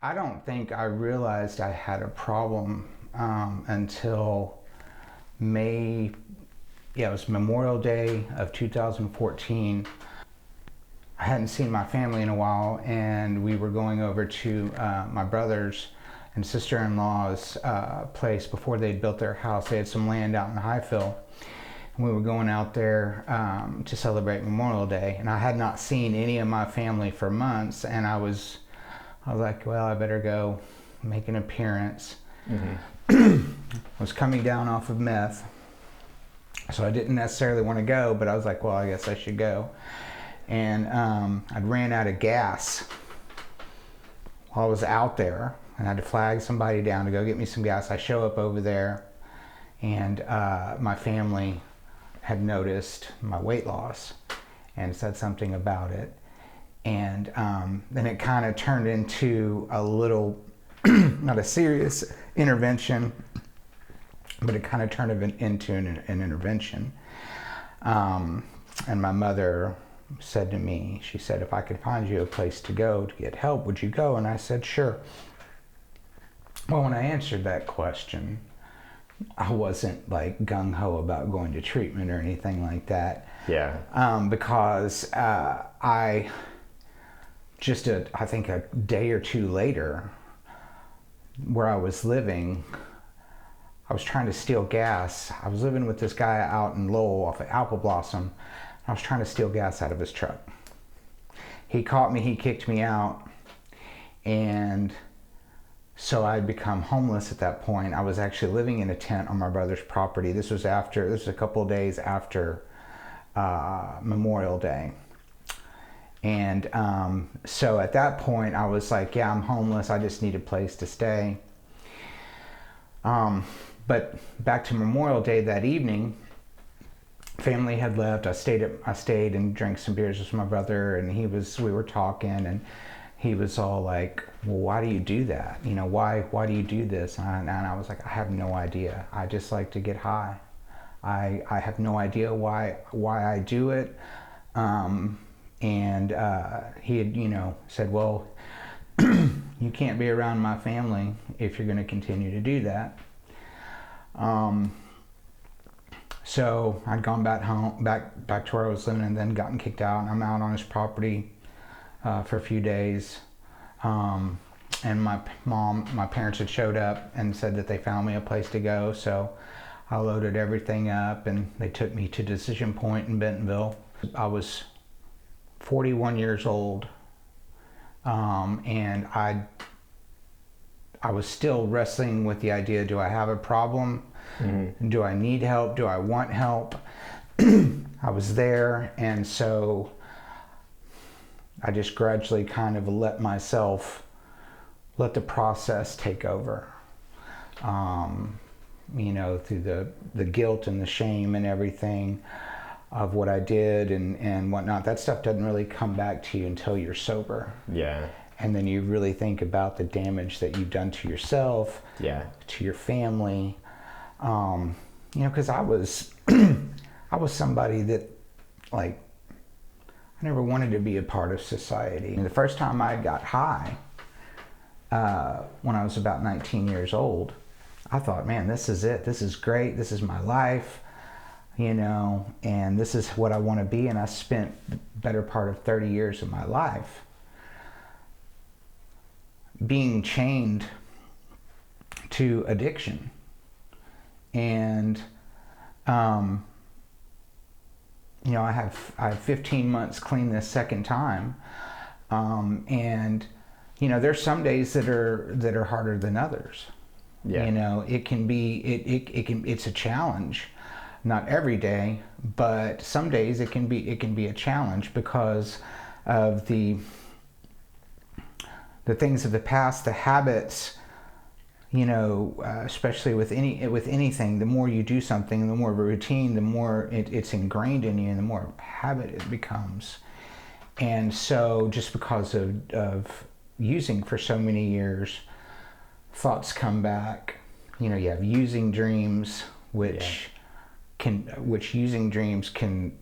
I don't think I realized I had a problem until May, yeah, it was Memorial Day of 2014. I hadn't seen my family in a while, and we were going over to my brother's and sister-in-law's place before they'd built their house. They had some land out in Highfield, and we were going out there to celebrate Memorial Day. And I had not seen any of my family for months, and I was like, well, I better go make an appearance. I was coming down off of meth, so I didn't necessarily want to go, but I was like, well, I guess I should go. And I'd ran out of gas while I was out there, and I had to flag somebody down to go get me some gas. I show up over there, and my family had noticed my weight loss and said something about it. And then it kind of turned into a little, not a serious intervention, but it kind of turned into an intervention. And my mother said to me, she said, if I could find you a place to go to get help, would you go? And I said, sure. Well, when I answered that question, I wasn't like gung-ho about going to treatment or anything like that. Yeah. Because I think a day or two later, where I was living, I was trying to steal gas. I was living with this guy out in Lowell off of Apple Blossom. I was trying to steal gas out of his truck. He caught me, he kicked me out, and so I'd become homeless at that point. I was actually living in a tent on my brother's property. This was a couple of days after Memorial Day. And so at that point, I was like, yeah, I'm homeless. I just need a place to stay. But back to Memorial Day that evening, family had left. I stayed and drank some beers with my brother, and we were talking, and he was all like, well, why do you do that? You know, why do you do this? And I was like, I have no idea. I just like to get high. I have no idea why I do it. And he had, said, well, you can't be around my family if you're going to continue to do that. So I'd gone back home, back to where I was living, and then gotten kicked out. And I'm out on his property for a few days. And my parents had showed up and said that they found me a place to go. So I loaded everything up, and they took me to Decision Point in Bentonville. I was 41 years old, and I was still wrestling with the idea, do I have a problem? Mm-hmm. Do I need help? Do I want help? I was there, and so I just gradually kind of let the process take over. Through the guilt and the shame and everything of what I did and whatnot. That stuff doesn't really come back to you until you're sober. Yeah. And then you really think about the damage that you've done to yourself, to your family. Because I was somebody that, like, I never wanted to be a part of society. And the first time I got high, when I was about 19 years old, I thought, man, this is it. This is great. This is my life, and this is what I want to be. And I spent the better part of 30 years of my life being chained to addiction. And, I have 15 months clean this second time. And, there's some days that are harder than others. Yeah. It can be, it's a challenge. Not every day, but some days it can be a challenge because of the things of the past, the habits, especially with anything, the more you do something, the more of a routine, the more it's ingrained in you, and the more habit it becomes. And so just because of using for so many years, thoughts come back. You have using dreams, which using dreams can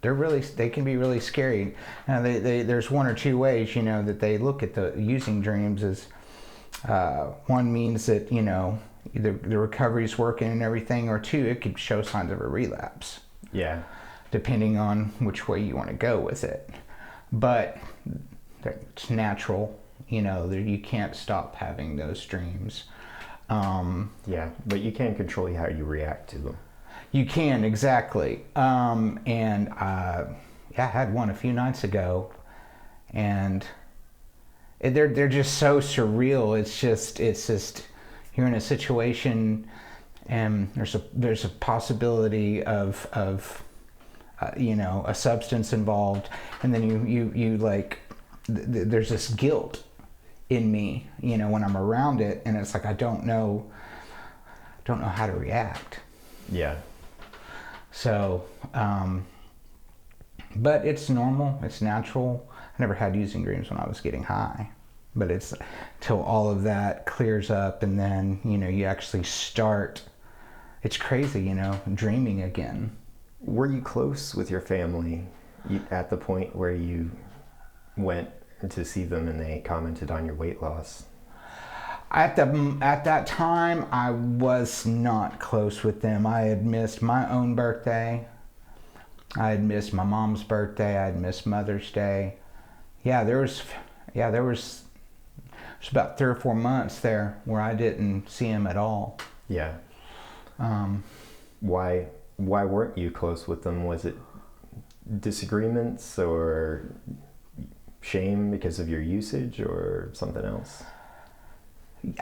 they can be really scary. Now there's one or two ways, you know, that they look at the using dreams as, one means that, you know, either the recovery's working and everything, or two, it could show signs of a relapse. Yeah. Depending on which way you want to go with it. But it's natural, you know, you can't stop having those dreams. Yeah, but you can control how you react to them. You can, exactly. And I had one a few nights ago, and they're just so surreal. It's just you're in a situation, and there's a possibility of you know, a substance involved, and then you like there's this guilt in me, you know, when I'm around it, and it's like I don't know how to react. Yeah. So, but it's normal, it's natural. I never had using dreams when I was getting high, but it's till all of that clears up, and then, you know, you actually start, it's crazy, you know, dreaming again. Were you close with your family at the point where you went to see them and they commented on your weight loss? At that time, I was not close with them. I had missed my own birthday. I had missed my mom's birthday. I had missed Mother's Day. There was about 3 or 4 months there where I didn't see him at all. Yeah. Why weren't you close with them? Was it disagreements or shame because of your usage or something else?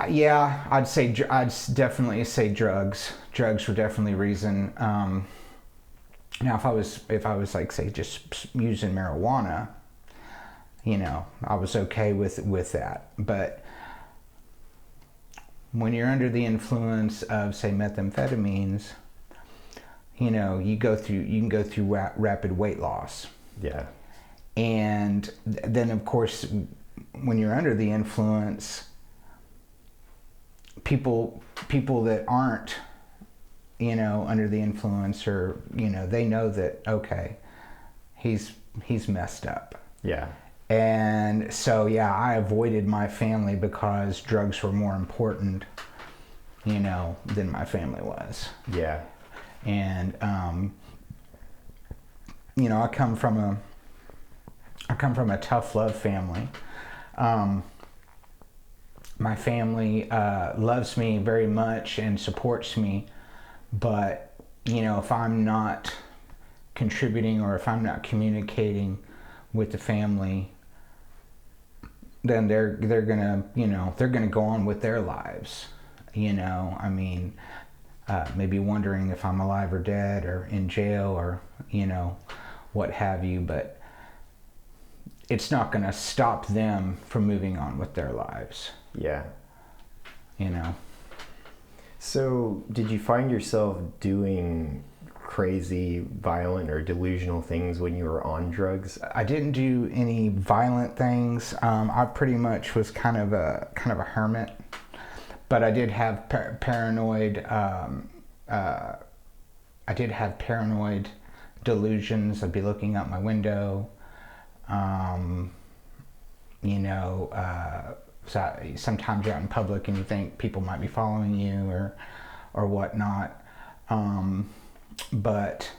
Yeah, I'd definitely say drugs. Drugs were definitely a reason. Now, if I was like, say, just using marijuana, you know, I was okay with that. But when you're under the influence of, say, methamphetamines, you know, you can go through rapid weight loss. Yeah. And then, of course, when you're under the influence, people that aren't, you know, under the influence, or, you know, they know that, okay, he's messed up. Yeah. And so, yeah, I avoided my family because drugs were more important, you know, than my family was. Yeah. And, you know, I come from a tough love family. My family loves me very much and supports me, but, you know, if I'm not contributing or if I'm not communicating with the family, then they're gonna, you know, they're gonna go on with their lives. You know, I mean, maybe wondering if I'm alive or dead or in jail or, you know, what have you, but it's not going to stop them from moving on with their lives. Yeah. You know. So, did you find yourself doing crazy, violent, or delusional things when you were on drugs? I didn't do any violent things. I pretty much was kind of a hermit, but I did have paranoid. I did have paranoid delusions. I'd be looking out my window. You know, so sometimes you're out in public and you think people might be following you or whatnot. But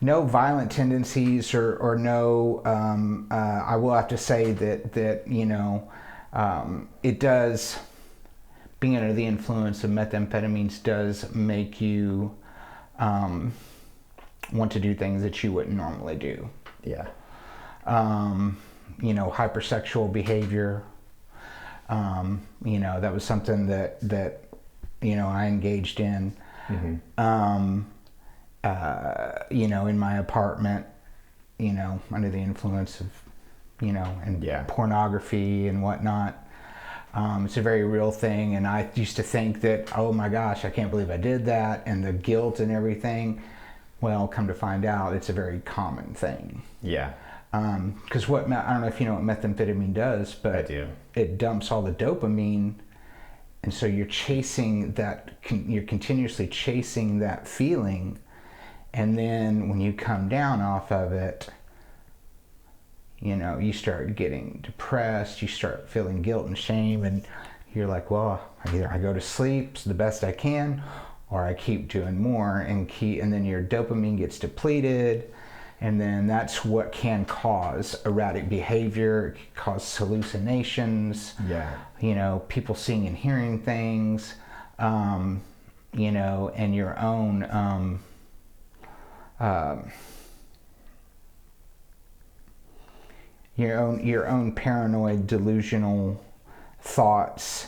no violent tendencies or no, I will have to say that you know, it does, being under the influence of methamphetamines does make you want to do things that you wouldn't normally do. Yeah. You know, hypersexual behavior. You know, that was something that you know, I engaged in. Mm-hmm. You know, in my apartment, you know, under the influence of, you know, and pornography and whatnot. It's a very real thing, and I used to think that, oh my gosh, I can't believe I did that, and the guilt and everything. Well, come to find out, it's a very common thing. Yeah. Because I don't know if you know what methamphetamine does, but I do. It dumps all the dopamine, and so you're chasing that. You're continuously chasing that feeling, And then when you come down off of it, you know, you start getting depressed, you start feeling guilt and shame, and you're like, well, either I go to sleep the best I can, or I keep doing more and then your dopamine gets depleted, and then that's what can cause erratic behavior, cause hallucinations, you know, people seeing and hearing things, you know, and your own your own paranoid, delusional thoughts,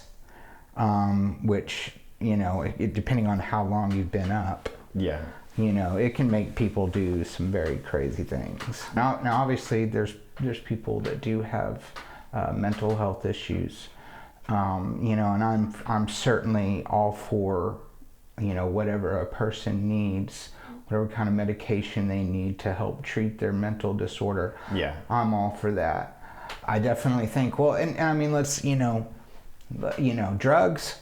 which, you know, depending on how long you've been up, you know, it can make people do some very crazy things. Now obviously, there's people that do have mental health issues, you know, and I'm certainly all for, you know, whatever a person needs, whatever kind of medication they need to help treat their mental disorder. I'm all for that. I definitely think, well, and I mean, let's, you know, drugs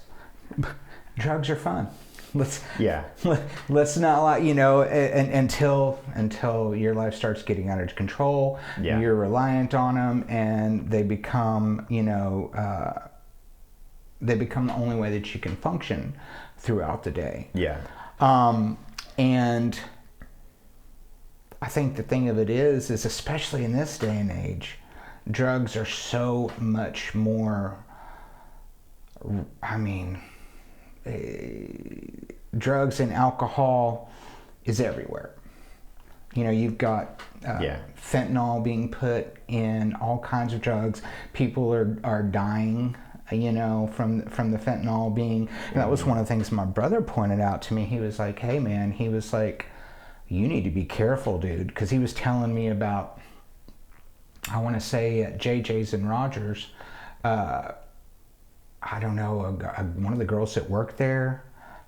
are fun. Let's not, like, you know, until your life starts getting out of control, you're reliant on them, and they become, you know, they become the only way that you can function throughout the day. And I think the thing of it is especially in this day and age, drugs are so much more, I mean, drugs and alcohol is everywhere. You know, you've got fentanyl being put in all kinds of drugs. People are dying, you know, from the fentanyl being, and that was one of the things my brother pointed out to me. He was like, hey man, he was like, you need to be careful, dude, because he was telling me about, I want to say at JJ's and Rogers, I don't know, one of the girls that worked there,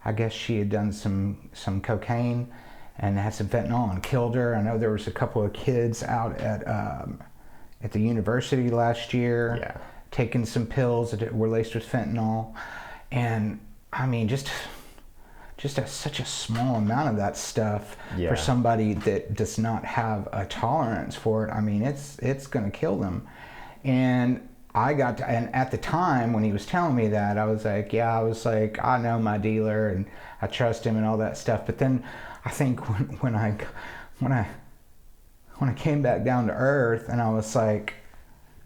I guess she had done some cocaine and had some fentanyl and killed her. I know there was a couple of kids out at the university last year taking some pills that were laced with fentanyl. And I mean, just such a small amount of that stuff for somebody that does not have a tolerance for it. I mean, it's going to kill them. And and at the time when he was telling me that, I was like, I know my dealer and I trust him and all that stuff. But then I think when I came back down to earth, and I was like,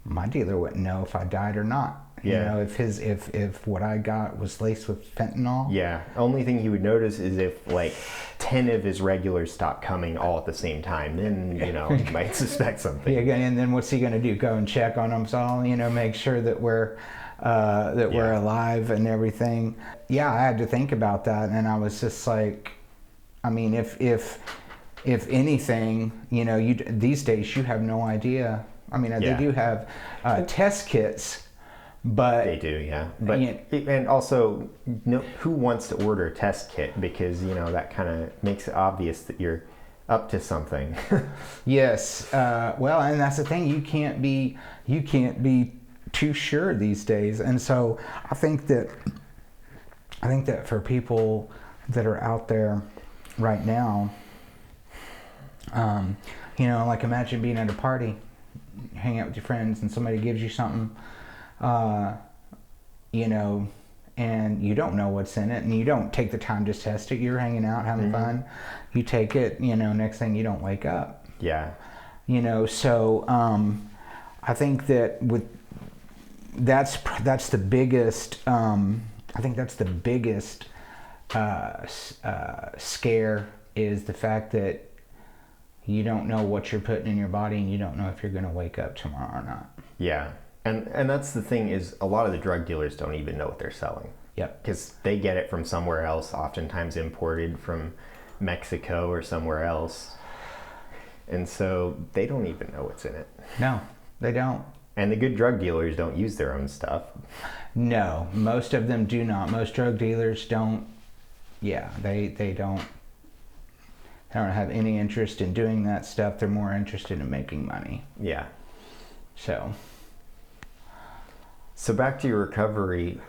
my dealer wouldn't know if I died or not. You know, if what I got was laced with fentanyl. Only thing he would notice is if like 10 of his regulars stop coming all at the same time, then, you know, he might suspect something. And then what's he going to do? Go and check on them all, you know, make sure that we're alive and everything. I had to think about that, and I was just like, I mean, if anything, you know, these days you have no idea. I mean, they do have test kits. But they do, But and also, who wants to order a test kit? Because, you know, that kind of makes it obvious that you're up to something. Yes. Well, and that's the thing. You can't be too sure these days. And so I think that for people that are out there right now, you know, like imagine being at a party, hang out with your friends, and somebody gives you something. You know, and you don't know what's in it, and you don't take the time to test it. You're hanging out, having fun. You take it, you know, next thing you don't wake up. You know, so I think that that's the biggest. I think that's the biggest scare, is the fact that you don't know what you're putting in your body, and you don't know if you're going to wake up tomorrow or not. And that's the thing, is a lot of the drug dealers don't even know what they're selling. Because they get it from somewhere else, oftentimes imported from Mexico or somewhere else. And so they don't even know what's in it. No, they don't. And the good drug dealers don't use their own stuff. No, most of them do not. Most drug dealers don't. They don't have any interest in doing that stuff. They're more interested in making money. So back to your recovery,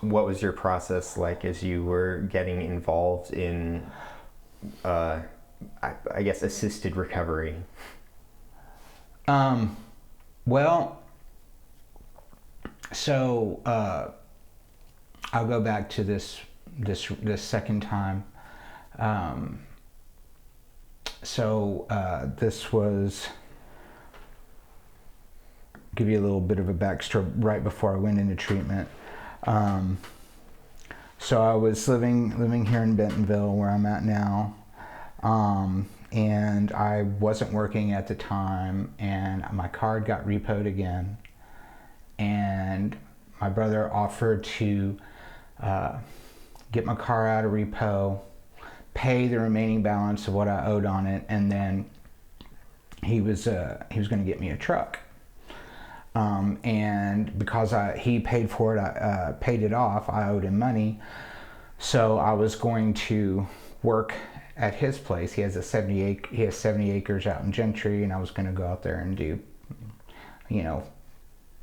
what was your process like as you were getting involved in I guess, assisted recovery? Well, so I'll go back to this second time. This was, give you a little bit of a backstory right before I went into treatment. So I was living here in Bentonville, where I'm at now, and I wasn't working at the time, and my card got repoed again, and my brother offered to get my car out of repo, pay the remaining balance of what I owed on it, and then he was going to get me a truck. And because he paid for it, I paid it off. I owed him money, so I was going to work at his place. He has 70 acres out in Gentry, and I was going to go out there and do,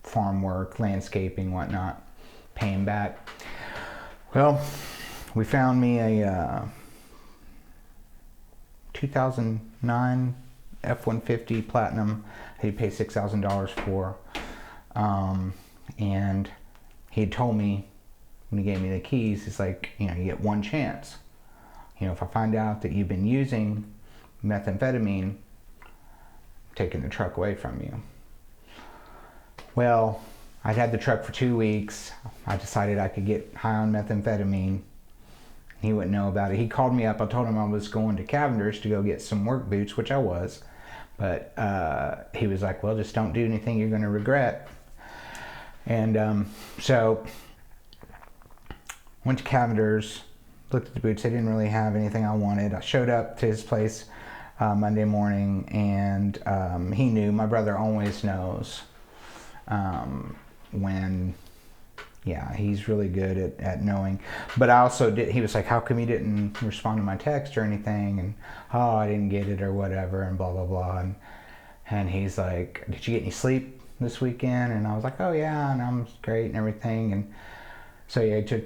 farm work, landscaping, whatnot, pay him back. Well, we found me a 2009 F-150 Platinum. He paid $6,000 for. And he told me when he gave me the keys, it's like, you get one chance. If I find out that you've been using methamphetamine, I'm taking the truck away from you. Well, I'd had the truck for 2 weeks. I decided I could get high on methamphetamine. He wouldn't know about it. He called me up. I told him I was going to Cavender's to go get some work boots, which I was. But he was like, well, just don't do anything you're going to regret. And so went to Cavender's, looked at the boots. They didn't really have anything I wanted. I showed up to his place Monday morning, and he knew. My brother always knows when, he's really good at knowing. But I also did, he was like, how come you didn't respond to my text or anything? And, oh, I didn't get it or whatever, and blah, blah, blah. And he's like, did you get any sleep this weekend? And I was like, oh yeah, and I'm great and everything. And so he took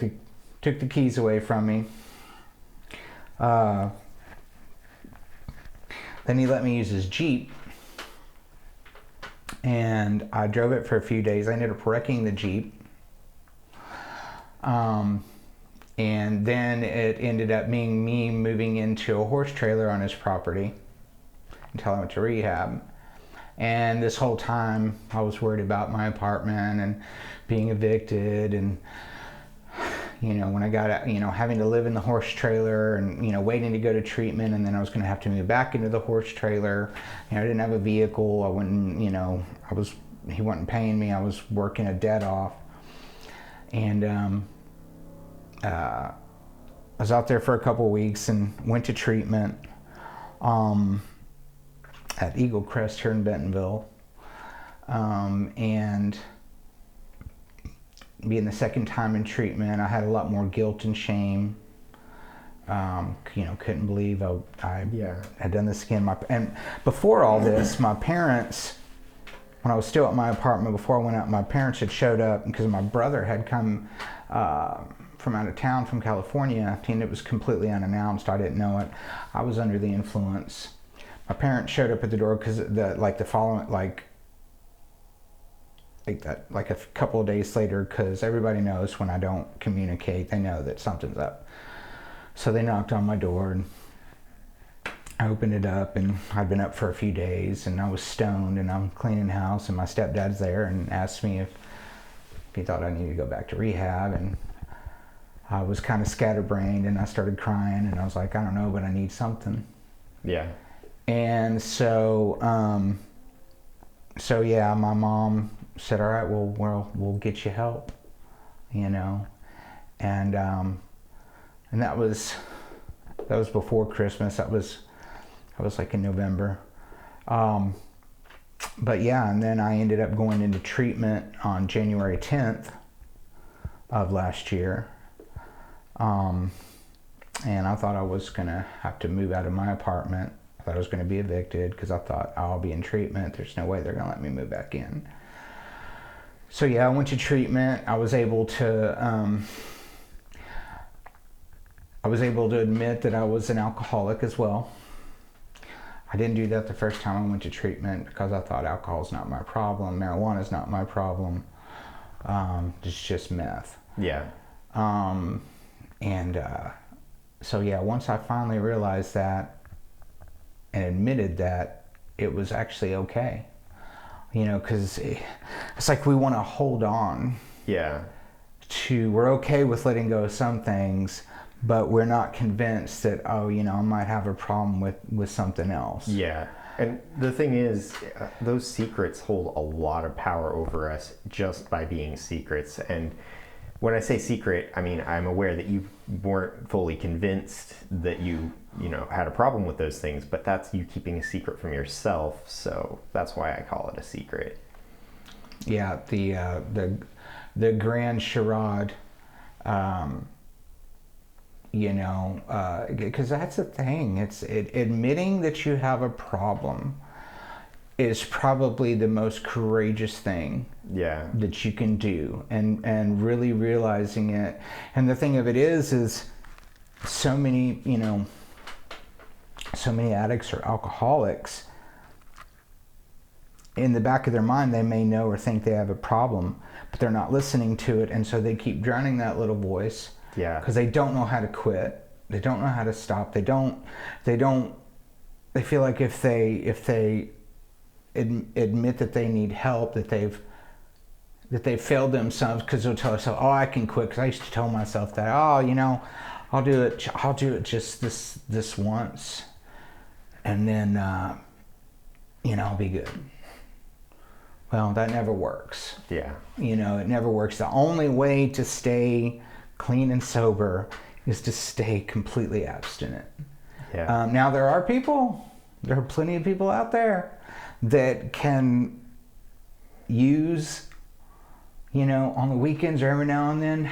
the keys away from me. Then he let me use his Jeep, and I drove it for a few days. I ended up wrecking the Jeep. And then it ended up being me moving into a horse trailer on his property until I went to rehab. And this whole time I was worried about my apartment and being evicted, and when I got out, having to live in the horse trailer, and waiting to go to treatment, and then I was going to have to move back into the horse trailer. I didn't have a vehicle. I wouldn't, he wasn't paying me. I was working a debt off. And I was out there for a couple of weeks and went to treatment at Eagle Crest here in Bentonville. And being the second time in treatment, I had a lot more guilt and shame. Couldn't believe I had done this again. And before all this, my parents, when I was still at my apartment, before I went out, my parents had showed up because my brother had come from out of town from California, and it was completely unannounced. I didn't know it. I was under the influence. My parents showed up at the door because a couple of days later, because everybody knows when I don't communicate, they know that something's up. So they knocked on my door, and I opened it up, and I'd been up for a few days, and I was stoned, and I'm cleaning house, and my stepdad's there and asked me if he thought I needed to go back to rehab. And I was kind of scatterbrained, and I started crying, and I was like, I don't know, but I need something. Yeah. And so my mom said, all right, well, we'll get you help, and that was before Christmas. That was like in November. But yeah, and then I ended up going into treatment on January 10th of last year. And I thought I was gonna have to move out of my apartment. I thought I was gonna be evicted because I thought I'll be in treatment. There's no way they're gonna let me move back in. So yeah, I went to treatment. I was able to I was able to admit that I was an alcoholic as well. I didn't do that the first time I went to treatment because I thought alcohol's not my problem, marijuana's not my problem, it's just meth. Yeah. So yeah, once I finally realized that and admitted that, it was actually okay. You know, because it's like we want to hold on. Yeah. We're okay with letting go of some things, but we're not convinced that, oh, you know, I might have a problem with something else. Yeah. And the thing is, those secrets hold a lot of power over us just by being secrets. And when I say secret, I mean, I'm aware that you weren't fully convinced that you had a problem with those things, but that's you keeping a secret from yourself. So that's why I call it a secret. Yeah. The grand charade, because that's the thing. It's admitting that you have a problem is probably the most courageous thing that you can do, and really realizing it. And the thing of it is so many addicts or alcoholics, in the back of their mind, they may know or think they have a problem, but they're not listening to it, and so they keep drowning that little voice. Yeah. Because they don't know how to quit. They don't know how to stop. They feel like if they admit that they need help, that they've failed themselves, because they'll tell themselves, oh, I can quit. Because I used to tell myself that, oh, I'll do it just this once, and then I'll be good. Well, that never works. Yeah. It never works. The only way to stay clean and sober is to stay completely abstinent. Yeah. Now there are plenty of people out there that can use, on the weekends or every now and then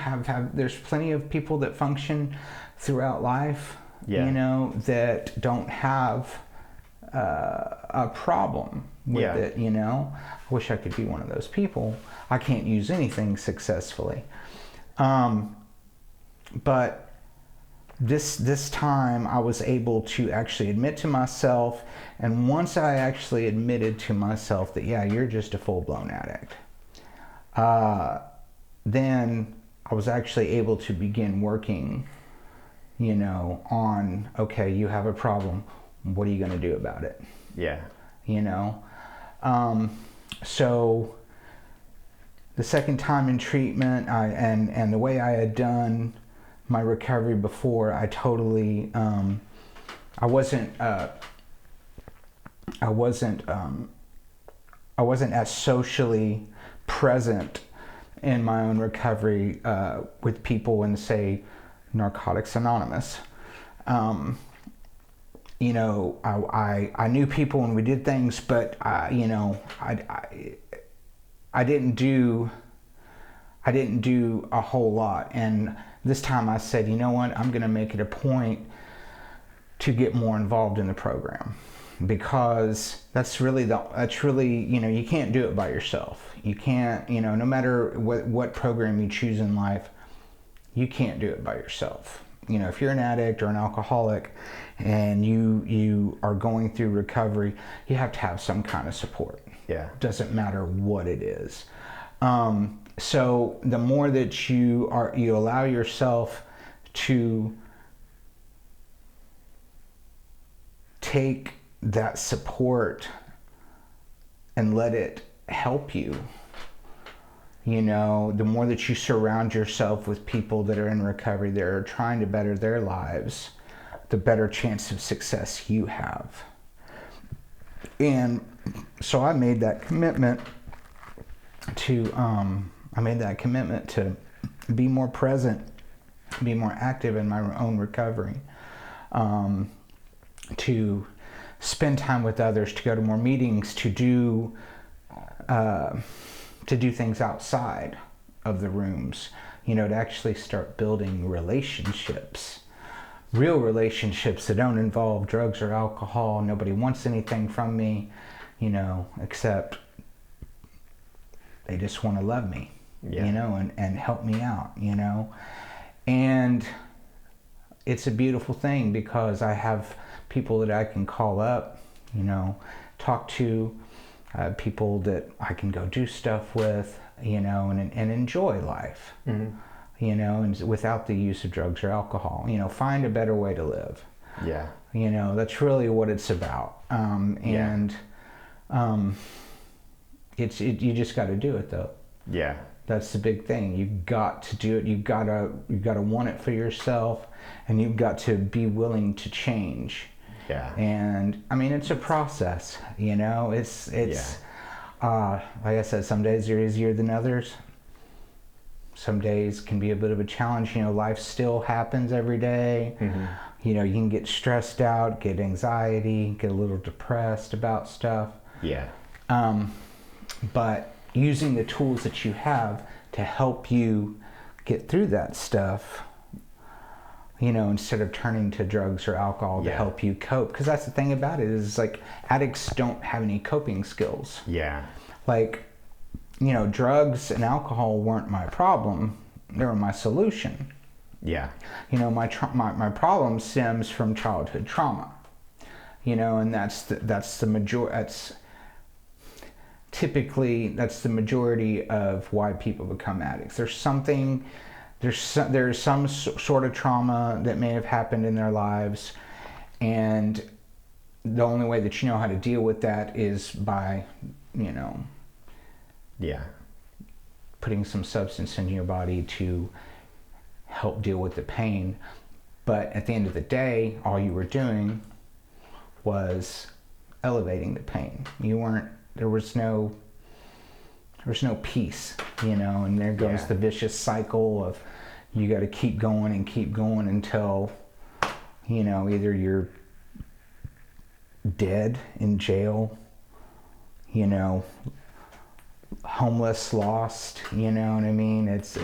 there's plenty of people that function throughout life, that don't have a problem with it, I wish I could be one of those people. I can't use anything successfully. But this time I was able to actually admit to myself, and once I actually admitted to myself that, yeah, you're just a full-blown addict, then I was actually able to begin working, on, okay, you have a problem. What are you going to do about it? Yeah. So the second time in treatment, and the way I had done my recovery before, I totally, I wasn't as socially present in my own recovery with people in, say, Narcotics Anonymous. I knew people and we did things, but I didn't do a whole lot. And this time I said, you know what, I'm going to make it a point to get more involved in the program, because that's really you can't do it by yourself. You can't, no matter what program you choose in life, you can't do it by yourself. If you're an addict or an alcoholic and you are going through recovery, you have to have some kind of support. Yeah. Doesn't matter what it is. So the more that you allow yourself to take that support and let it help you, the more that you surround yourself with people that are in recovery, that are trying to better their lives, the better chance of success you have. And so I made that commitment to be more present, be more active in my own recovery, to spend time with others, to go to more meetings, to do things outside of the rooms, to actually start building relationships, real relationships that don't involve drugs or alcohol. Nobody wants anything from me, except they just want to love me, and help me out, and it's a beautiful thing because I have people that I can call up, talk to, people that I can go do stuff with, and enjoy life, and without the use of drugs or alcohol, find a better way to live. Yeah. That's really what it's about. You just got to do it though. Yeah. That's the big thing. You've got to do it. You've got to want it for yourself, and you've got to be willing to change. Yeah. And I mean, it's a process. It's like I said, some days are easier than others. Some days can be a bit of a challenge. Life still happens every day. Mm-hmm. You can get stressed out, get anxiety, get a little depressed about stuff. Yeah. But using the tools that you have to help you get through that stuff, instead of turning to drugs or alcohol to help you cope. Because that's the thing about it is, like, addicts don't have any coping skills. Yeah. Like, drugs and alcohol weren't my problem. They were my solution. Yeah. My problem stems from childhood trauma. And that's the majority of why people become addicts. There's some sort of trauma that may have happened in their lives, and the only way that you know how to deal with that is by, putting some substance in your body to help deal with the pain. But at the end of the day, all you were doing was elevating the pain. There was no peace, and there goes the vicious cycle of you got to keep going until, either you're dead in jail, homeless, lost, you know what I mean? It's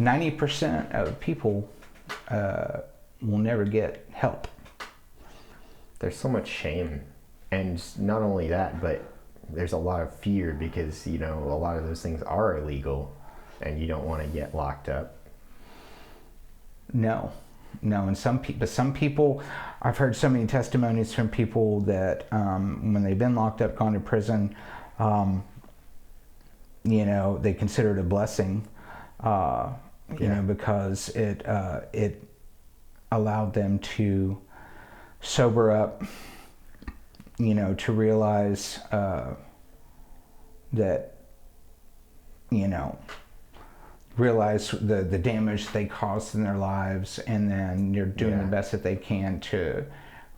90% of people will never get help. There's so much shame, and not only that, but there's a lot of fear because a lot of those things are illegal and you don't want to get locked up. No, and some people, I've heard so many testimonies from people that when they've been locked up, gone to prison, they consider it a blessing, because it allowed them to sober up, to realize realize the damage they caused in their lives, and then they're doing the best that they can to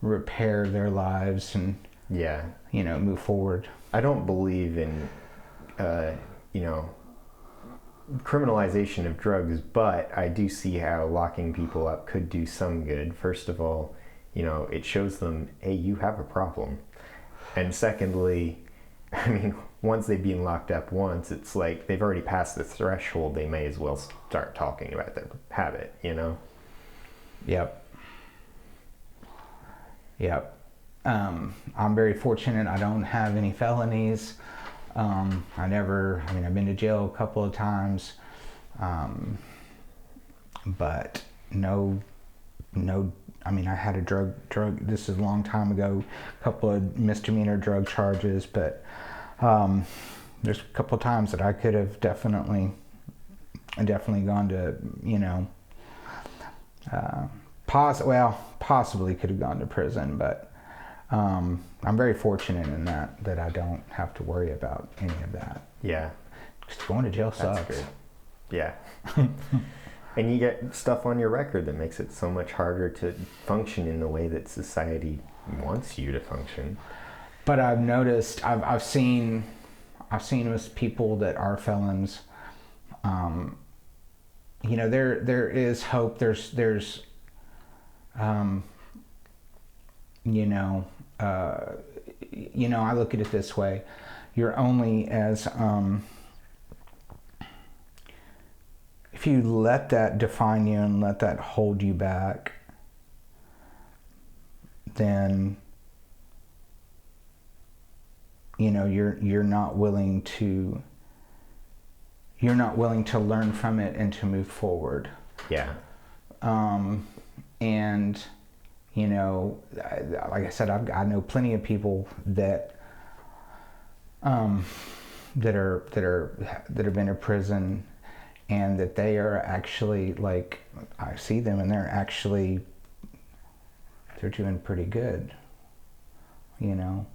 repair their lives and move forward. I don't believe in criminalization of drugs, but I do see how locking people up could do some good. First of all, it shows them, hey, you have a problem. And secondly, I mean, once they've been locked up once, it's like they've already passed the threshold. They may as well start talking about their habit, Yep. I'm very fortunate. I don't have any felonies. I've been to jail a couple of times, but no, I had a drug, this is a long time ago, a couple of misdemeanor drug charges, but there's a couple of times that I could have definitely gone to, possibly could have gone to prison, but I'm very fortunate in that I don't have to worry about any of that. Yeah. Because going to jail sucks. That's good. Yeah. And you get stuff on your record that makes it so much harder to function in the way that society wants you to function. But I've noticed, I've seen with people that are felons, there is hope. There's I look at it this way: you're only as if you let that define you and let that hold you back, then you're not willing to learn from it and to move forward. Yeah. And, you know, like I said, I know plenty of people that that have been in prison, and that they are actually, like, I see them and they're doing pretty good, you know.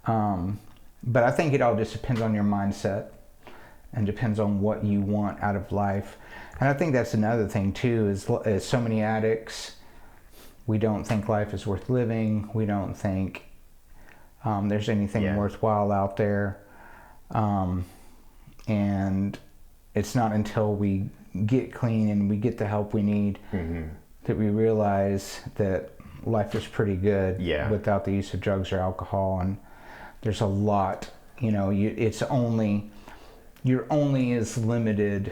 But I think it all just depends on your mindset and depends on what you want out of life. And I think that's another thing too, is so many addicts, we don't think life is worth living. We don't think there's anything worthwhile out there. And it's not until we get clean and we get the help we need that we realize that life is pretty good without the use of drugs or alcohol. And there's a lot, you know, you're only as limited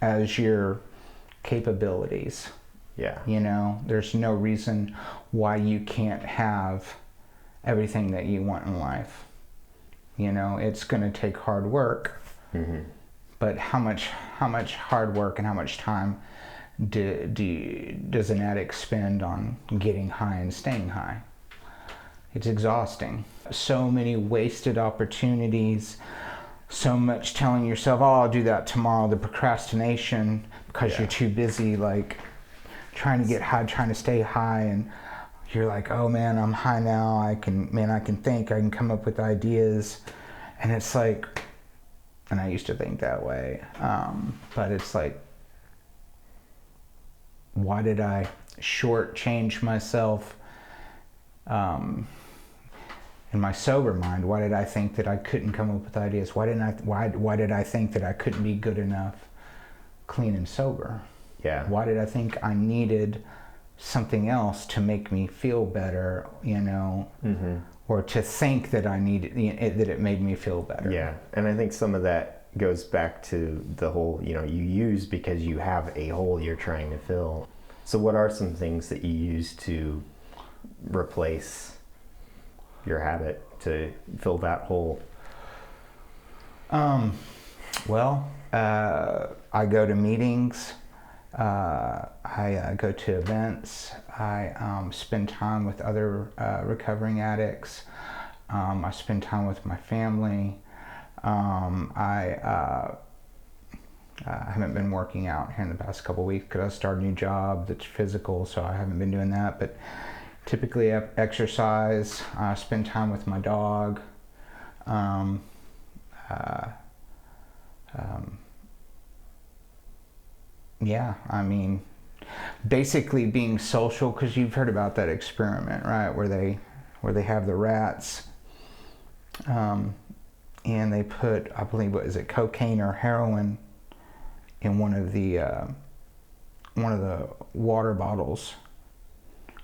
as your capabilities. Yeah. You know, there's no reason why you can't have everything that you want in life. You know, it's going to take hard work, but how much hard work and how much time does an addict spend on getting high and staying high? It's exhausting. So many wasted opportunities, so much telling yourself, oh, I'll do that tomorrow, the procrastination because you're too busy, like, trying to get high, trying to stay high, and you're like, oh man, I'm high now, I can think, I can come up with ideas. And it's like, and I used to think that way, but it's like, why did I shortchange myself in my sober mind? Why did I think that I couldn't come up with ideas? Why did I think that I couldn't be good enough clean and sober? Yeah. Why did I think I needed something else to make me feel better, you know, or to think that I needed, that it made me feel better? Yeah, and I think some of that goes back to the whole, you know, you use because you have a hole you're trying to fill. So what are some things that you use to replace your habit to fill that hole? Well, I go to meetings. I go to events. I spend time with other recovering addicts. I spend time with my family. I haven't been working out here in the past couple of weeks because I started a new job that's physical, so I haven't been doing that. But typically I exercise. I spend time with my dog. Yeah, I mean, basically being social, because you've heard about that experiment, right? Where they have the rats, and they put, I believe, what is it, cocaine or heroin in one of the water bottles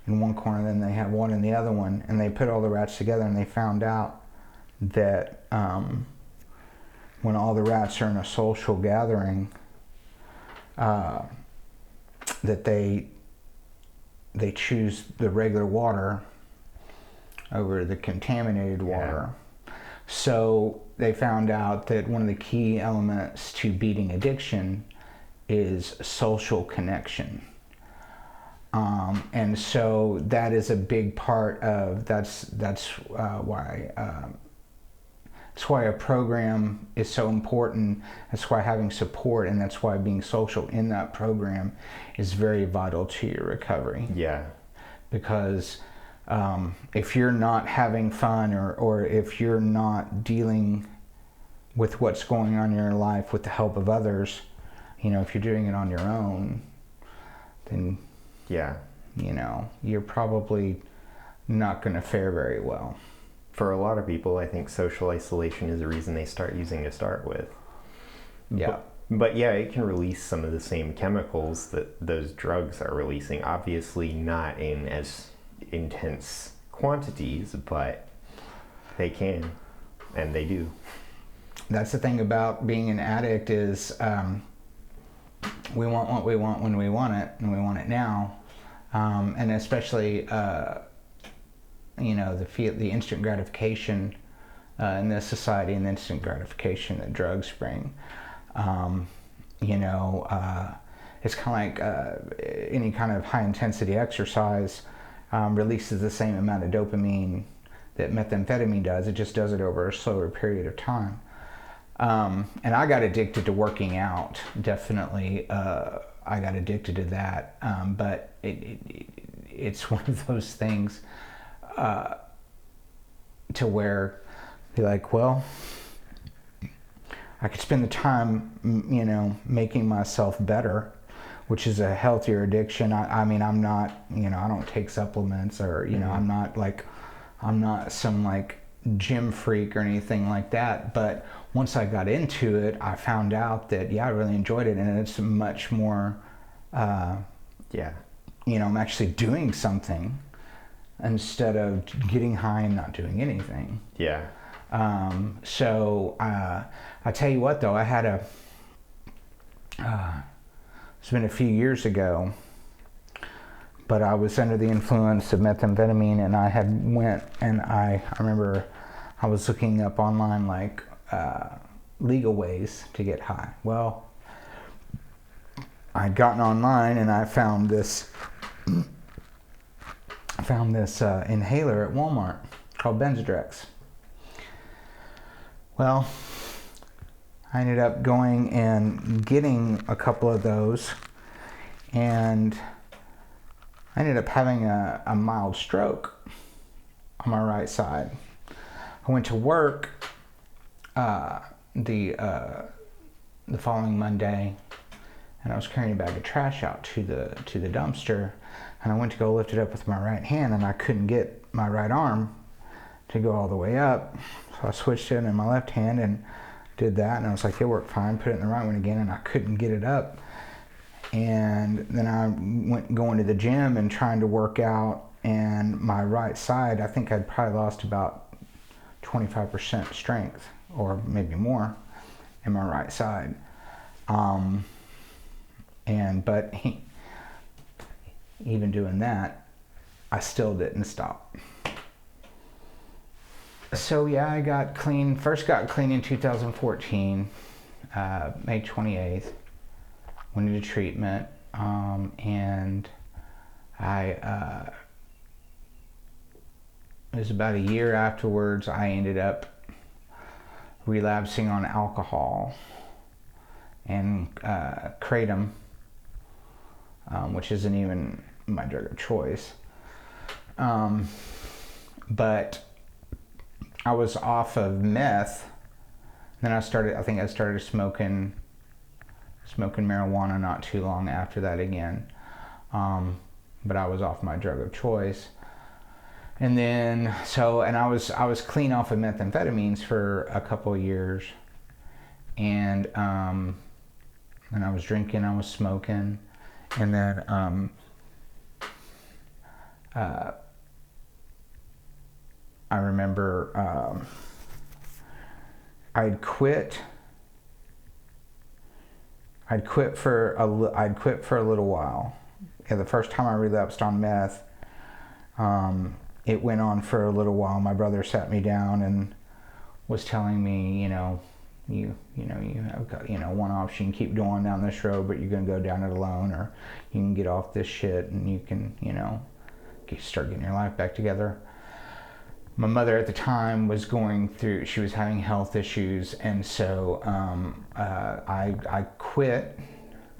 in one corner, then they have one in the other one, and they put all the rats together, and they found out that when all the rats are in a social gathering, that they choose the regular water over the contaminated water. So they found out that one of the key elements to beating addiction is social connection. And so that is a big part of, that's why a program is so important. That's why having support, and that's why being social in that program is very vital to your recovery. Yeah. Because if you're not having fun, or if you're not dealing with what's going on in your life with the help of others, you know, if you're doing it on your own, then you know, you're probably not going to fare very well. For a lot of people, I think social isolation is the reason they start using to start with. Yeah. But yeah, it can release some of the same chemicals that those drugs are releasing. Obviously not in as intense quantities, but they can, and they do. That's the thing about being an addict is we want what we want when we want it, and we want it now. And especially you know, the instant gratification in this society, and the instant gratification that drugs bring. You know, it's kind of like any kind of high intensity exercise releases the same amount of dopamine that methamphetamine does. It just does it over a slower period of time. And I got addicted to working out, definitely. I got addicted to that. But it's one of those things to where you're like, well, I could spend the time, making myself better, which is a healthier addiction. I mean, I'm not, I don't take supplements or, I'm not some like gym freak or anything like that. But once I got into it, I found out that, I really enjoyed it. And it's much more, I'm actually doing something instead of getting high and not doing anything. Yeah. So I tell you what, though, I had it's been a few years ago, but I was under the influence of methamphetamine, and I had went and I remember I was looking up online like legal ways to get high. Well, I'd gotten online and I found this inhaler at Walmart called Benzodrex. Well, I ended up going and getting a couple of those, and I ended up having a mild stroke on my right side. I went to work the following Monday, and I was carrying a bag of trash out to the dumpster, and I went to go lift it up with my right hand, and I couldn't get my right arm to go all the way up, so I switched it in my left hand and did that, and I was like, it worked fine. Put it in the right one again, and I couldn't get it up. And then I went going to the gym and trying to work out, and my right side, I think I'd probably lost about 25% strength, or maybe more, in my right side. But even doing that, I still didn't stop. So I got clean. First got clean in 2014, May 28th. Went into treatment, and it was about a year afterwards. I ended up relapsing on alcohol and kratom, which isn't even my drug of choice. But I was off of meth. Then I started smoking marijuana not too long after that again. But I was off my drug of choice. And then, I was clean off of methamphetamines for a couple of years. And I was drinking, I was smoking. And then, I remember I'd quit for a little while. The first time I relapsed on meth, it went on for a little while. My brother sat me down and was telling me, you have got, one option, keep going down this road, but you're going to go down it alone, or you can get off this shit and you can, start getting your life back together. My mother at the time was she was having health issues, and so I quit,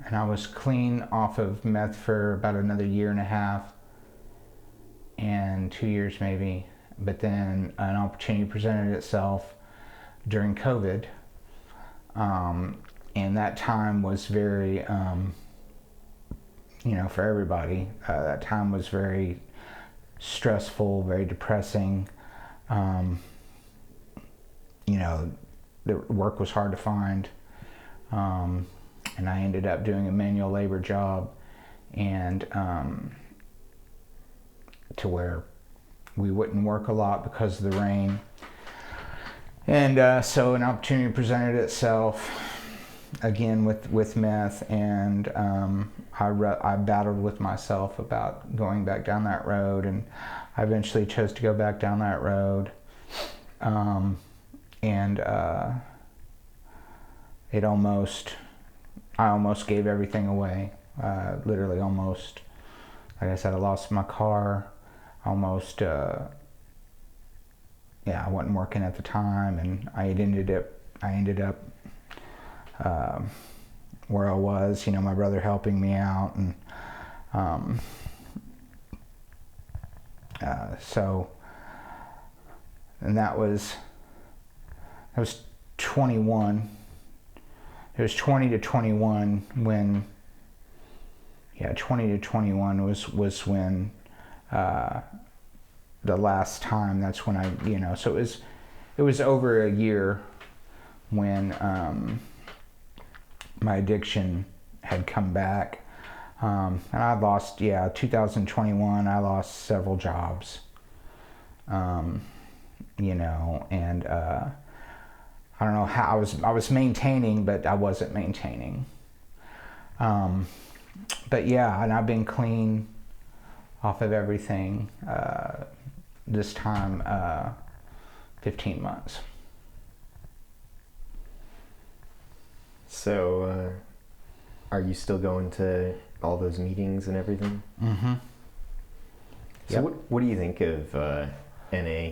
and I was clean off of meth for about another year and a half, and 2 years maybe. But then an opportunity presented itself during COVID, and that time was very, for everybody, that time was very stressful, very depressing. The work was hard to find, and I ended up doing a manual labor job, and to where we wouldn't work a lot because of the rain. And so an opportunity presented itself again with meth, and I battled with myself about going back down that road, and I eventually chose to go back down that road. I almost gave everything away. literally almost, like I said, I lost my car, almost, I wasn't working at the time, and I ended up where I was, my brother helping me out, and and that was 21. It was 20 to 21 when, 20 to 21 was when the last time. That's when I, so it was over a year when my addiction had come back. And I lost, 2021, I lost several jobs, and I don't know how I was maintaining, but I wasn't maintaining. But yeah, and I've been clean off of everything this time, 15 months. So, are you still going to all those meetings and everything? Mm-hmm. So yep. What do you think of NA?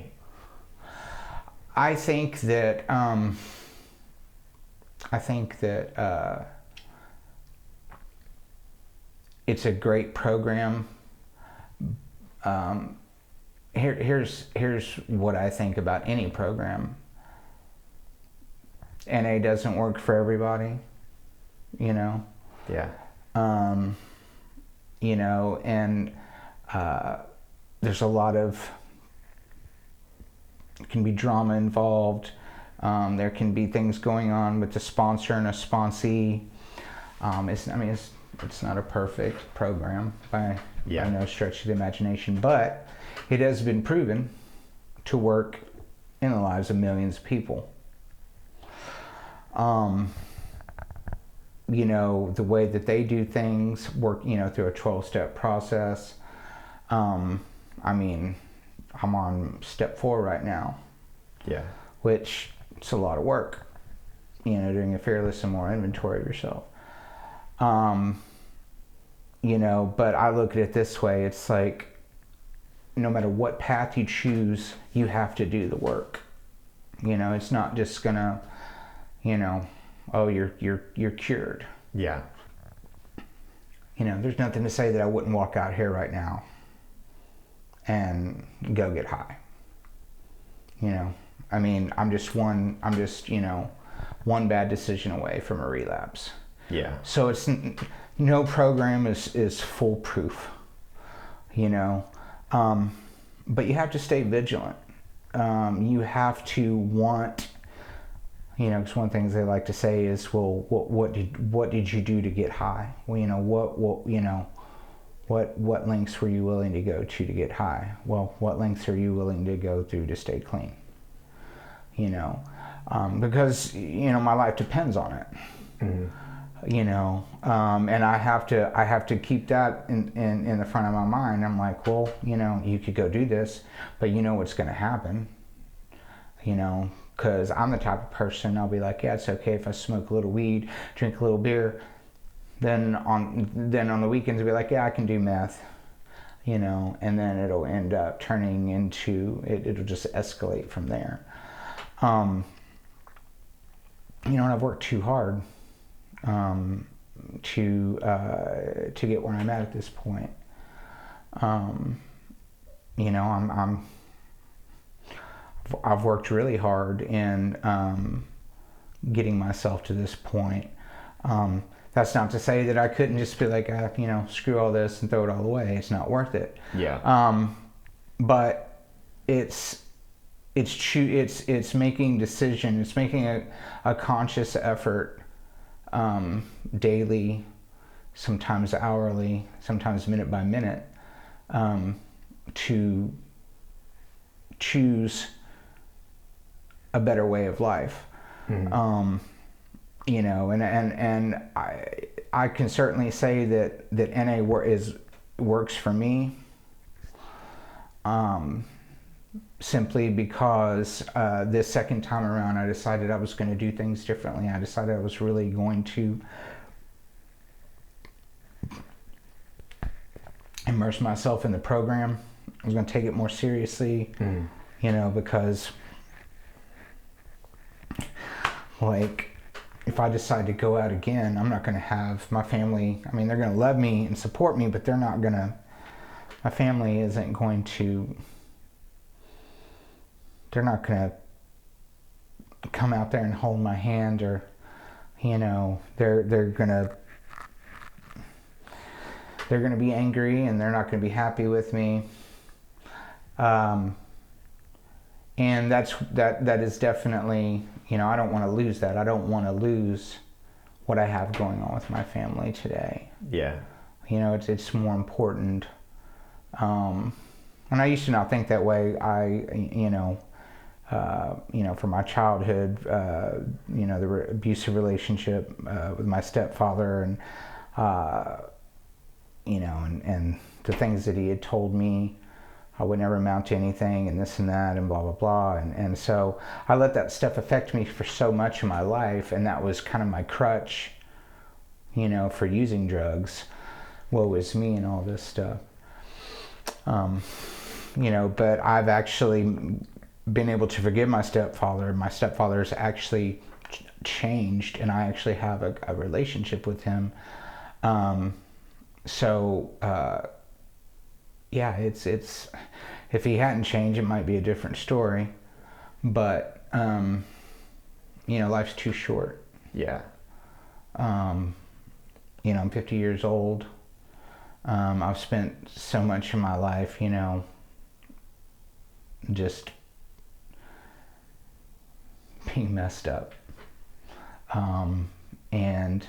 I think that it's a great program. Here's what I think about any program. NA doesn't work for everybody, Yeah. And there's a lot of, can be drama involved. There can be things going on with the sponsor and a sponsee. It's not a perfect program by no stretch of the imagination, but it has been proven to work in the lives of millions of people. The way that they do things work, through a 12-step process. I'm on step 4 right now. Yeah. Which it's a lot of work, doing a fearless and more inventory of yourself. But I look at it this way, it's like, no matter what path you choose, you have to do the work. It's not just gonna, oh, you're cured. Yeah. There's nothing to say that I wouldn't walk out here right now and go get high. I'm just one bad decision away from a relapse. Yeah. So it's no program is foolproof, but you have to stay vigilant. You have to want, because one of the things they like to say is, well, what did you do to get high? Well, what lengths were you willing to go to get high? Well, what lengths are you willing to go through to stay clean? Because my life depends on it. Mm-hmm. And I have to keep that in the front of my mind. I'm like, well, you could go do this, but what's going to happen, because I'm the type of person, I'll be like, yeah, it's okay if I smoke a little weed, drink a little beer, then on the weekends I'll be like, yeah, I can do meth, and then it'll end up turning into, it'll just escalate from there. And I've worked too hard to get where I'm at this point. I've worked really hard in getting myself to this point. That's not to say that I couldn't just be like, screw all this and throw it all away. It's not worth it. Yeah. But it's making decisions. It's making a conscious effort, daily, sometimes hourly, sometimes minute by minute, to choose a better way of life. Mm-hmm. And I can certainly say that NA works for me, simply because this second time around I decided I was going to do things differently. I decided I was really going to immerse myself in the program. I was going to take it more seriously, you know, because like if I decide to go out again, I'm not going to have my family. I mean, they're going to love me and support me, but they're not going to, my family isn't going to, they're not going to come out there and hold my hand, or, you know, they're going to be angry and they're not going to be happy with me. And that is definitely, you know, I don't want to lose that. I don't want to lose what I have going on with my family today. Yeah. You know, it's more important. And I used to not think that way. You know, from my childhood, you know, the abusive relationship with my stepfather, and you know, and the things that he had told me I would never amount to anything, and this and that, and blah, blah, blah. And so I let that stuff affect me for so much of my life, and that was kind of my crutch, you know, for using drugs. Woe is me and all this stuff. You know, but I've actually been able to forgive my stepfather. My stepfather's actually changed, and I actually have a relationship with him. Yeah, it's if he hadn't changed, it might be a different story. But you know, life's too short. Yeah. You know, I'm 50 years old. I've spent so much of my life, you know, just being messed up. And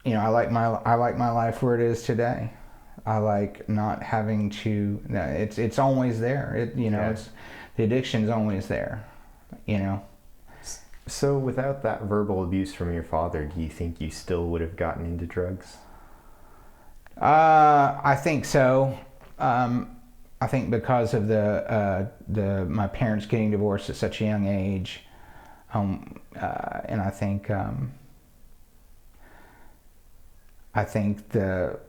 you know, I like my life where it is today. I like not having to. It's always there. You know, it's the addiction's always there. You know. So without that verbal abuse from your father, do you think you still would have gotten into drugs? I think so. I think because of my parents getting divorced at such a young age, and I think the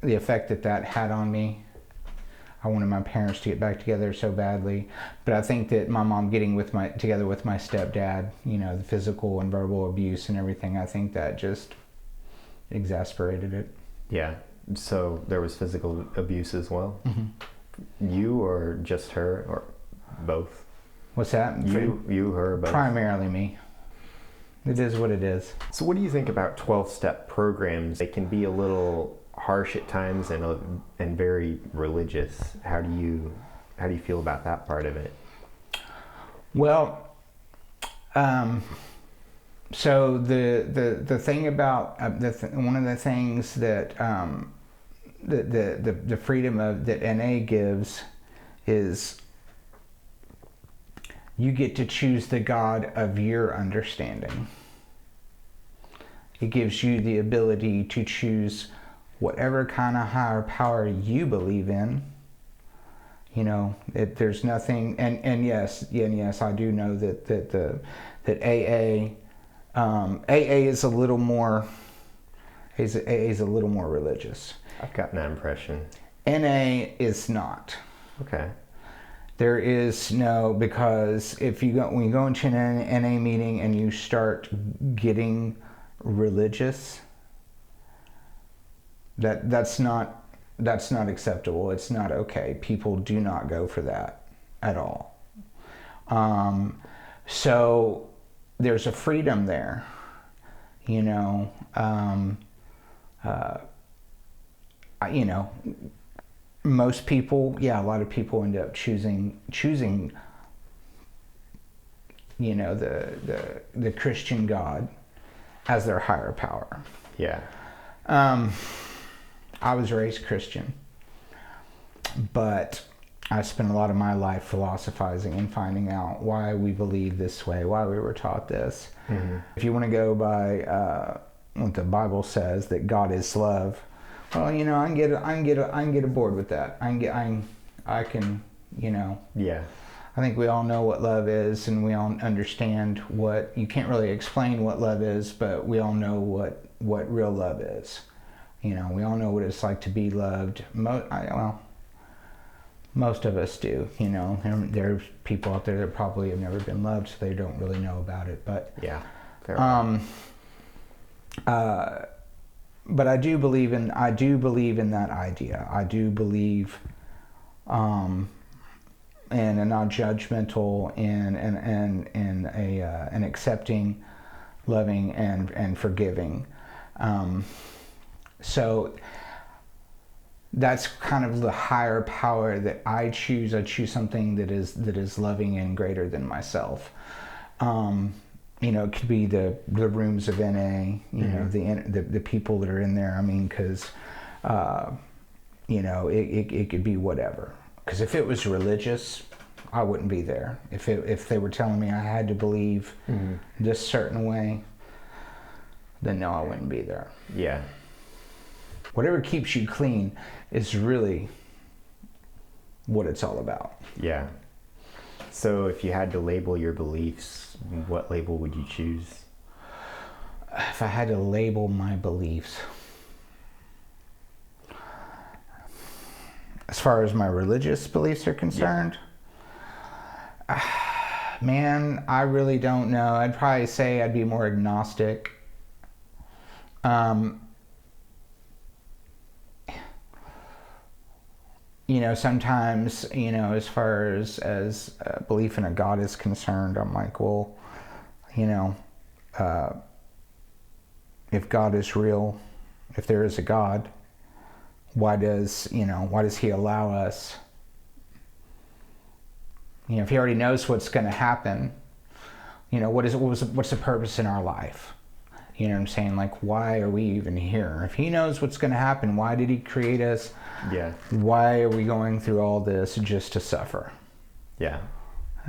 effect that had on me. I wanted my parents to get back together so badly, but I think that my mom getting together with my stepdad, you know, the physical and verbal abuse and everything, I think that just exasperated it. Yeah. So there was physical abuse as well? Mm-hmm. You or just her, or both? What's that? You, her, both? Primarily me. It is what it is. So what do you think about 12-step programs? They can be a little harsh at times and very religious. How do you feel about that part of it? Well, so the thing about one of the things that the freedom that NA gives is you get to choose the God of your understanding. It gives you the ability to choose whatever kind of higher power you believe in. You know, there's nothing, and yes, I do know that AA is a little more religious. I've gotten that impression. NA is not. Okay. There is no, because when you go into an NA meeting and you start getting religious, that's not acceptable. It's not okay. People do not go for that at all. So there's a freedom there, you know. You know, most people, a lot of people end up choosing, you know, the Christian God as their higher power. Yeah. I was raised Christian, but I spent a lot of my life philosophizing and finding out why we believe this way, why we were taught this. Mm-hmm. If you want to go by what the Bible says, that God is love, well, you know, I can get aboard with that. I can, you know. Yeah. I think we all know what love is, and we all understand you can't really explain what love is, but we all know what real love is. You know, we all know what it's like to be loved. Most of us do. You know, there's people out there that probably have never been loved, so they don't really know about it. But yeah, but I do believe in that idea. I do believe in a non-judgmental and an accepting, loving, and forgiving. So that's kind of the higher power that I choose. I choose something that is loving and greater than myself. You know, it could be the rooms of NA. You know, the people that are in there. I mean, because you know, it could be whatever. Because if it was religious, I wouldn't be there. If they were telling me I had to believe this certain way, then no, I wouldn't be there. Yeah. Whatever keeps you clean is really what it's all about. Yeah. So if you had to label your beliefs, what label would you choose? If I had to label my beliefs, as far as my religious beliefs are concerned, man, I really don't know. I'd probably say I'd be more agnostic. You know, sometimes, you know, as far as belief in a God is concerned, I'm like, well, you know, if God is real, if there is a God, why does he allow us? You know, if he already knows what's going to happen, you know, what's the purpose in our life? You know what I'm saying? Like, why are we even here? If he knows what's going to happen, why did he create us? Yeah. Why are we going through all this just to suffer? Yeah.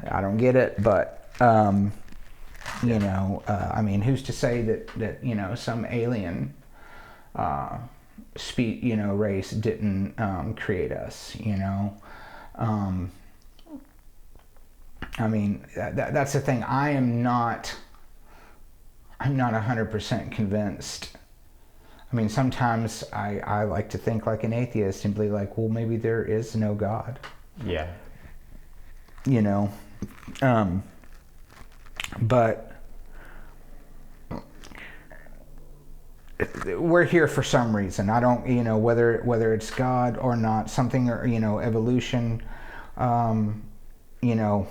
I don't get it, but you know, I mean, who's to say that you know, some alien race didn't create us? You know, I mean, that's the thing. I'm not 100% convinced. I mean, sometimes I like to think like an atheist and be like, well, maybe there is no God. Yeah. You know, but we're here for some reason. I don't, you know, whether it's God or not, something, or, you know, evolution, you know,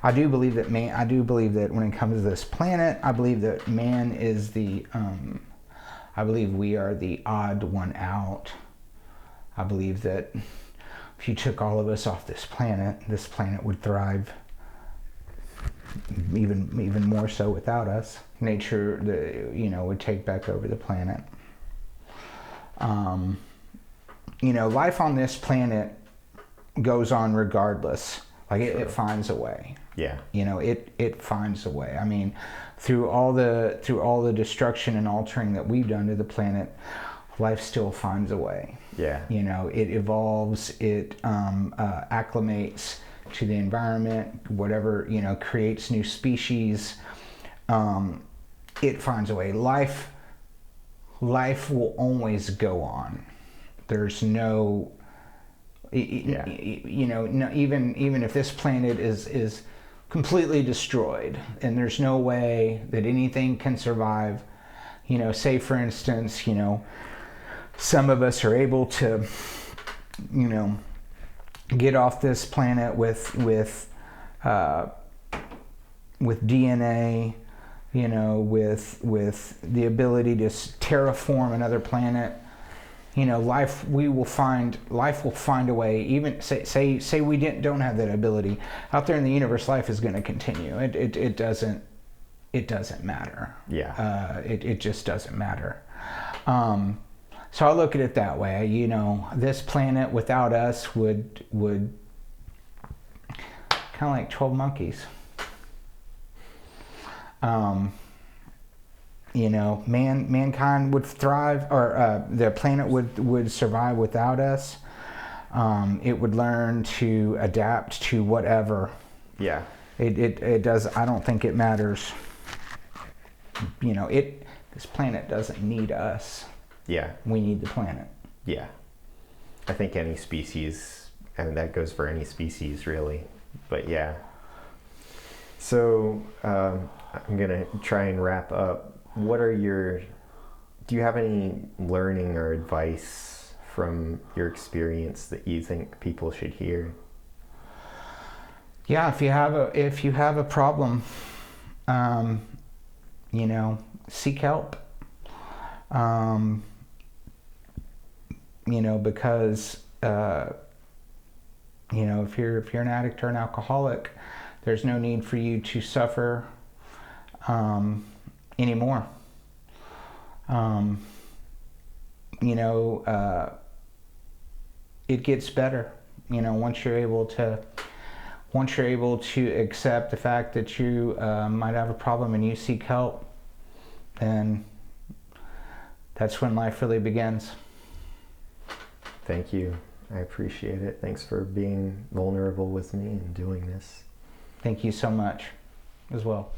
I do believe that when it comes to this planet, I believe that man is I believe we are the odd one out. I believe that if you took all of us off this planet would thrive even more so without us. Nature, would take back over the planet. You know, life on this planet goes on regardless. Like it finds a way. Yeah. You know, it finds a way. I mean, through all the destruction and altering that we've done to the planet, life still finds a way. Yeah. You know, it evolves, it acclimates to the environment, whatever, you know, creates new species. It finds a way. Life will always go on. There's no, you know, no, even if this planet is completely destroyed and there's no way that anything can survive, you know, say for instance, you know, some of us are able to, you know, get off this planet with DNA, you know, with the ability to terraform another planet. You know, life will find a way. Even say we don't have that ability out there in the universe, life is going to continue. It doesn't matter. Yeah. It just doesn't matter. So I look at it that way. You know, this planet without us would kind of like 12 monkeys. You know, mankind would thrive, or the planet would survive without us. It would learn to adapt to whatever. Yeah. It does. I don't think it matters. You know, this planet doesn't need us. Yeah. We need the planet. Yeah. I think any species, and that goes for any species really, but yeah. So I'm gonna try and wrap up. Do you have any learning or advice from your experience that you think people should hear? Yeah, if you have a problem, you know, seek help. You know, because you know, if you're an addict or an alcoholic, there's no need for you to suffer anymore. You know, it gets better. You know, once you're able to accept the fact that you might have a problem and you seek help, then that's when life really begins. Thank you. I appreciate it. Thanks for being vulnerable with me and doing this. Thank you so much as well.